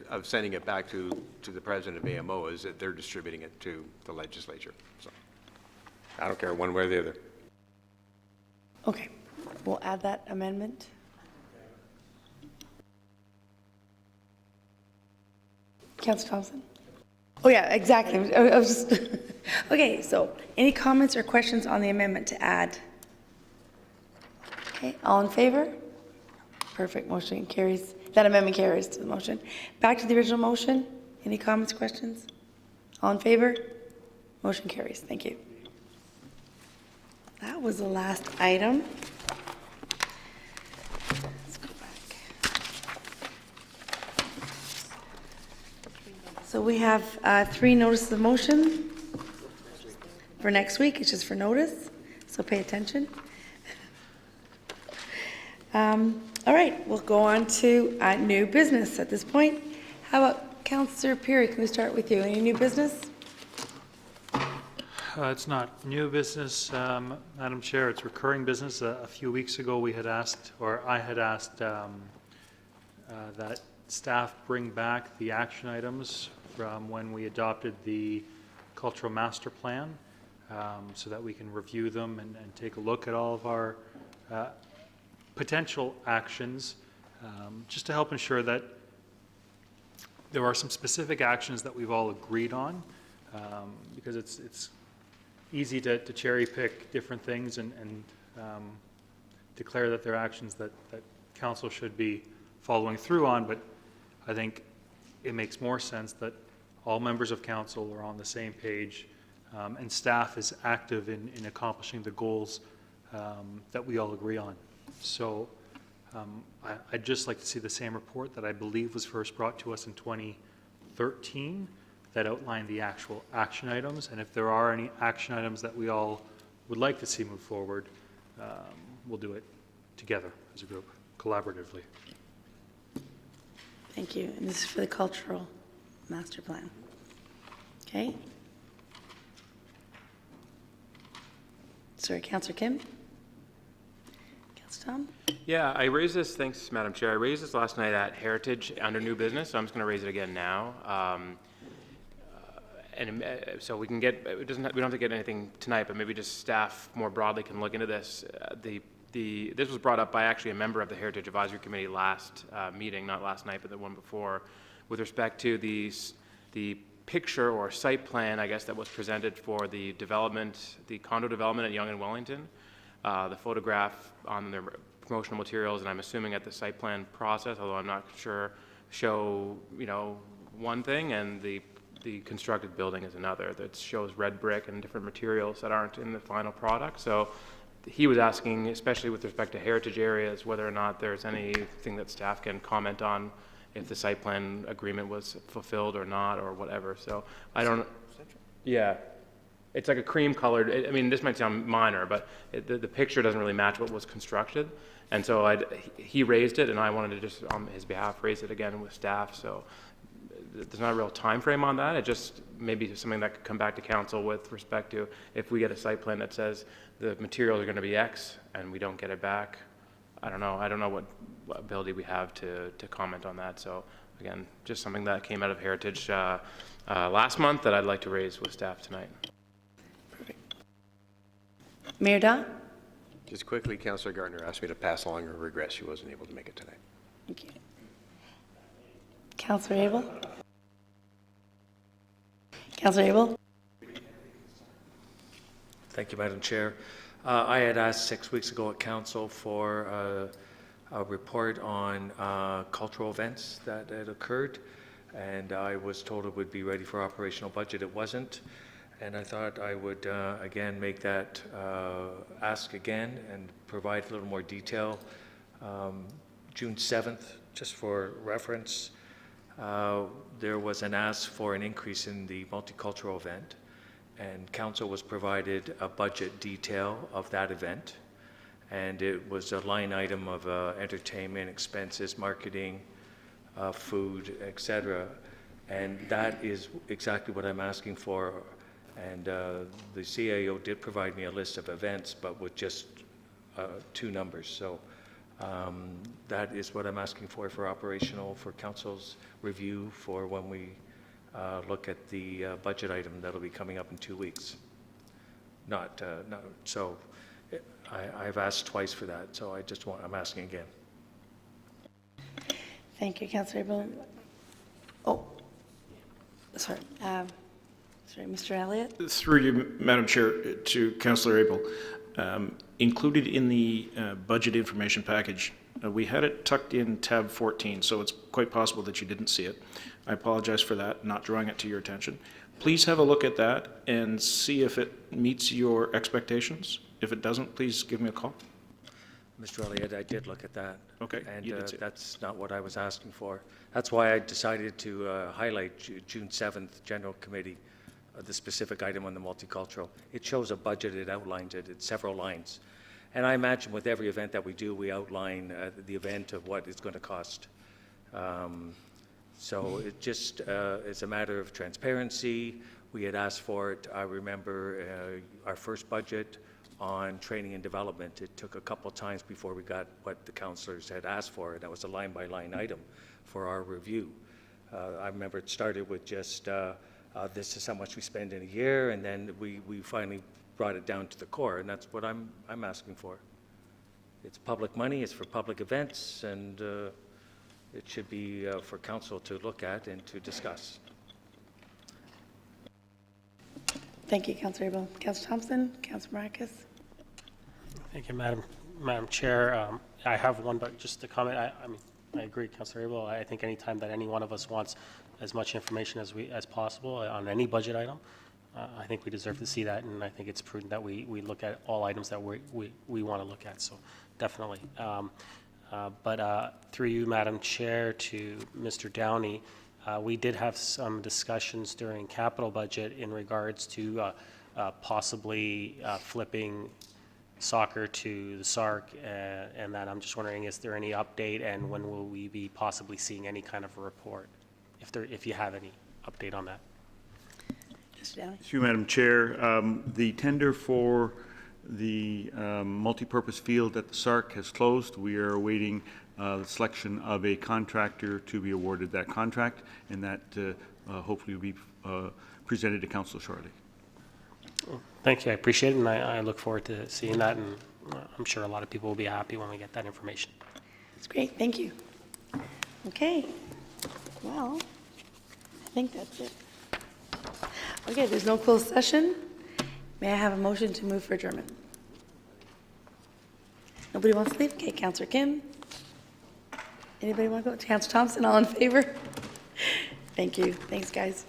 of sending it back to the president of AMO is that they're distributing it to the legislature. So I don't care one way or the other. Okay, we'll add that amendment. Councillor Thompson? Oh, yeah, exactly. I was just, okay, so any comments or questions on the amendment to add? Okay, all in favor? Perfect, motion carries. That amendment carries to the motion. Back to the original motion. Any comments, questions? All in favor? Motion carries. Thank you. That was the last item. Let's go back. So we have 3 notices of motion for next week. It's just for notice, so pay attention. All right, we'll go on to new business at this point. How about Councillor Pirie? Can we start with you? Any new business? It's not new business, Madam Chair. It's recurring business. A few weeks ago, we had asked, or I had asked, that staff bring back the action items from when we adopted the cultural master plan, so that we can review them and take a look at all of our potential actions, just to help ensure that there are some specific actions that we've all agreed on, because it's easy to cherry pick different things and declare that they're actions that council should be following through on, but I think it makes more sense that all members of council are on the same page, and staff is active in accomplishing the goals that we all agree on. So I'd just like to see the same report that I believe was first brought to us in 2013 that outlined the actual action items. And if there are any action items that we all would like to see move forward, we'll do it together as a group, collaboratively. Thank you. And this is for the cultural master plan. Okay. Sorry, Councillor Kim? Tom? Yeah, I raised this, thanks Madam Chair, I raised this last night at Heritage under new business, so I'm just going to raise it again now. So we can get, we don't have to get anything tonight, but maybe just staff more broadly can look into this. This was brought up by actually a member of the Heritage Advisory Committee last meeting, not last night, but the one before, with respect to the picture or site plan, I guess, that was presented for the development, the condo development at Yonge and Wellington. The photograph on the promotional materials, and I'm assuming at the site plan process, although I'm not sure, show, you know, one thing, and the constructed building is another that shows red brick and different materials that aren't in the final product. So he was asking, especially with respect to heritage areas, whether or not there's anything that staff can comment on if the site plan agreement was fulfilled or not, or whatever. So I don't, yeah. It's like a cream colored, I mean, this might sound minor, but the picture doesn't really match what was constructed. And so he raised it, and I wanted to just, on his behalf, raise it again with staff. So there's not a real time frame on that. It just maybe something that could come back to council with respect to if we get a site plan that says the materials are going to be X and we don't get it back. I don't know what ability we have to comment on that. So again, just something that came out of Heritage last month that I'd like to raise with staff tonight. Mayor Don? Just quickly, Councillor Gardner asked me to pass along her regrets she wasn't able to make it tonight. Thank you. Councillor Abel? Councillor Abel? Thank you, Madam Chair. I had asked 6 weeks ago at Council for a report on cultural events that had occurred, and I was told it would be ready for operational budget. It wasn't. And I thought I would, again, make that ask again and provide a little more detail. June 7th, just for reference, there was an ask for an increase in the multicultural event, and council was provided a budget detail of that event. And it was a line item of entertainment, expenses, marketing, food, etc. And that is exactly what I'm asking for. And the CAO did provide me a list of events, but with just 2 numbers. So That is what I'm asking for operational, for council's review for when we look at the budget item that'll be coming up in 2 weeks. So I've asked twice for that, so I'm asking again. Thank you, Councillor Abel. Oh, sorry. Mr. Elliott? Through you, Madam Chair, to Councillor Abel. Included in the budget information package, we had it tucked in tab 14, so it's quite possible that you didn't see it. I apologize for that, not drawing it to your attention. Please have a look at that and see if it meets your expectations. If it doesn't, please give me a call. Mr. Elliott, I did look at that. Okay, And you did see it. that's not what I was asking for. That's why I decided to highlight June 7th, General Committee, the specific item on the multicultural. It shows a budget, it outlines it, it's several lines. And I imagine with every event that we do, we outline the event of what it's going to cost. So it just is a matter of transparency. We had asked for it. I remember our first budget on training and development. It took a couple times before we got what the councillors had asked for. That was a line-by-line item for our review. I remember it started with just this is how much we spend in a year, and then we finally brought it down to the core, and that's what I'm asking for. It's public money, it's for public events, and it should be for council to look at and to discuss. Thank you, Councillor Abel. Councillor Thompson? Councillor Marcus? Thank you, Madam Chair. I have one, but just to comment, I agree, Councillor Abel. I think anytime that any one of us wants as much information as possible on any budget item, I think we deserve to see that, and I think it's prudent that we look at all items that we want to look at, so definitely. But through you, Madam Chair, to Mr. Downey, we did have some discussions during capital budget in regards to possibly flipping soccer to the SARC, and that I'm just wondering, is there any update, and when will we be possibly seeing any kind of a report, if you have any update on that? Mr. Downey? Thank you, Madam Chair. The tender for the multipurpose field at the SARC has closed. We are awaiting the selection of a contractor to be awarded that contract, and that hopefully will be presented to Council shortly. Thank you, I appreciate it, and I look forward to seeing that, and I'm sure a lot of people will be happy when we get that information. That's great, thank you. Okay, well, I think that's it. Okay, there's no closed session. May I have a motion to move for adjournment? Nobody wants to leave? Okay, Councillor Kim. Anybody want to go? Councillor Thompson, all in favor? Thank you. Thanks, guys.